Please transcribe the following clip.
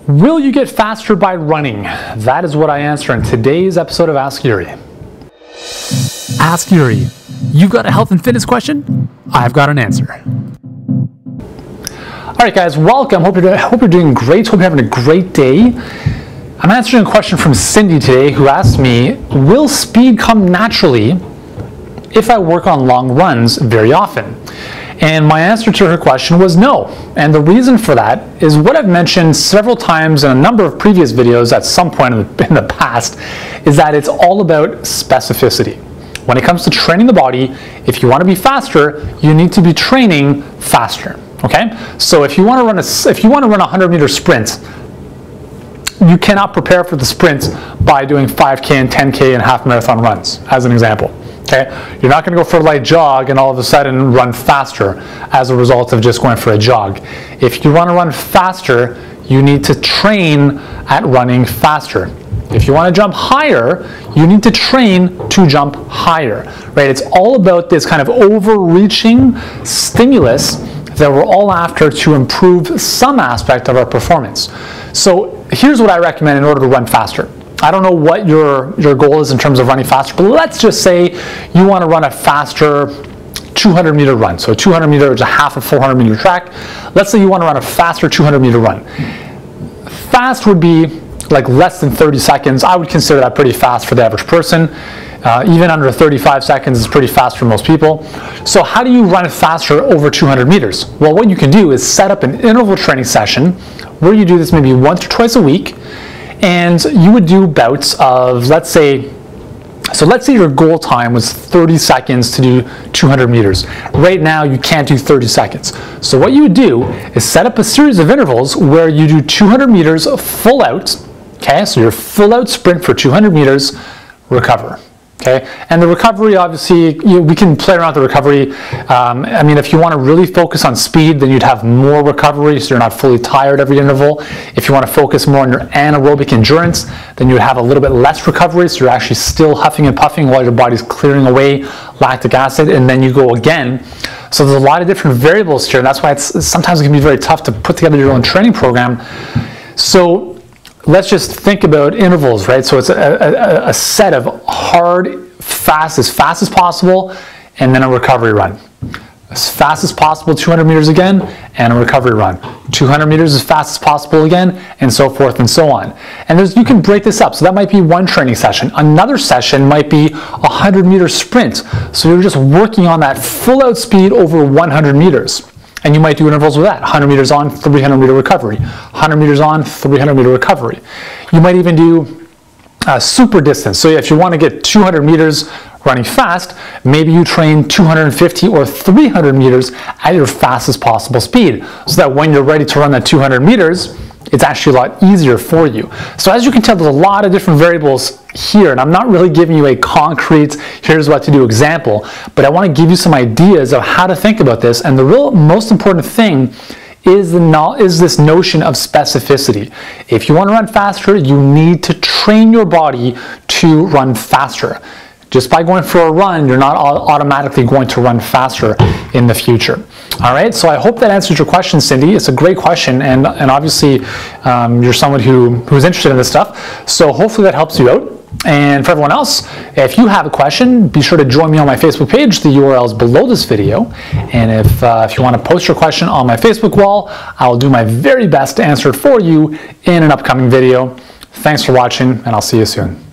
Will you get faster by running? That is what I answer in today's episode of Ask Yuri. Ask Yuri. You've got a health and fitness question? I've got an answer. All right, guys, welcome. Hope you're doing great. Hope you're having a great day. I'm answering a question from Cindy today, who asked me, will speed come naturally if I work on long runs very often? And my answer to her question was no. And the reason for that is what I've mentioned several times in a number of previous videos at some point in the past, is that it's all about specificity. When it comes to training the body, if you want to be faster, you need to be training faster. Okay? So if you want to run a 100-meter sprint, you cannot prepare for the sprint by doing 5K and 10K and half marathon runs, as an example. Okay? You're not going to go for a light jog and all of a sudden run faster as a result of just going for a jog. If you want to run faster, you need to train at running faster. If you want to jump higher, you need to train to jump higher. Right? It's all about this kind of overreaching stimulus that we're all after to improve some aspect of our performance. So here's what I recommend in order to run faster. I don't know what your goal is in terms of running faster, but let's just say you want to run a faster 200-meter run. So a 200-meter is a half a 400-meter track. Let's say you want to run a faster 200-meter run. Fast would be like less than 30 seconds. I would consider that pretty fast for the average person. Even under 35 seconds is pretty fast for most people. So how do you run faster over 200 meters? Well, what you can do is set up an interval training session where you do this maybe once or twice a week. And you would do bouts of, let's say your goal time was 30 seconds to do 200 meters. Right now, you can't do 30 seconds. So what you would do is set up a series of intervals where you do 200 meters full out. Okay, so your full out sprint for 200 meters, recover. Okay, and the recovery, obviously, we can play around with the recovery. I mean, if you want to really focus on speed, then you'd have more recovery, so you're not fully tired every interval. If you want to focus more on your anaerobic endurance, then you would have a little bit less recovery, so you're actually still huffing and puffing while your body's clearing away lactic acid, and then you go again. So there's a lot of different variables here, and that's why sometimes it can be very tough to put together your own training program. So let's just think about intervals, right? So it's a set of hard, fast as possible, and then a recovery run. As fast as possible, 200 meters again, and a recovery run. 200 meters as fast as possible again, and so forth and so on. And you can break this up. So that might be one training session. Another session might be a 100-meter sprint. So you're just working on that full-out speed over 100 meters. And you might do intervals with that. 100 meters on, 300 meter recovery. 100 meters on, 300 meter recovery. You might even do super distance. So if you want to get 200 meters running fast, maybe you train 250 or 300 meters at your fastest possible speed, so that when you're ready to run that 200 meters, it's actually a lot easier for you. So as you can tell, there's a lot of different variables here, and I'm not really giving you a concrete, here's what to do example, but I want to give you some ideas of how to think about this. And the real most important thing is this notion of specificity. If you want to run faster, you need to train your body to run faster. Just by going for a run, you're not automatically going to run faster in the future. All right, so I hope that answers your question, Cindy. It's a great question, and obviously you're someone who's interested in this stuff. So hopefully that helps you out. And for everyone else, if you have a question, be sure to join me on my Facebook page. The URL is below this video. And if you want to post your question on my Facebook wall, I'll do my very best to answer it for you in an upcoming video. Thanks for watching, and I'll see you soon.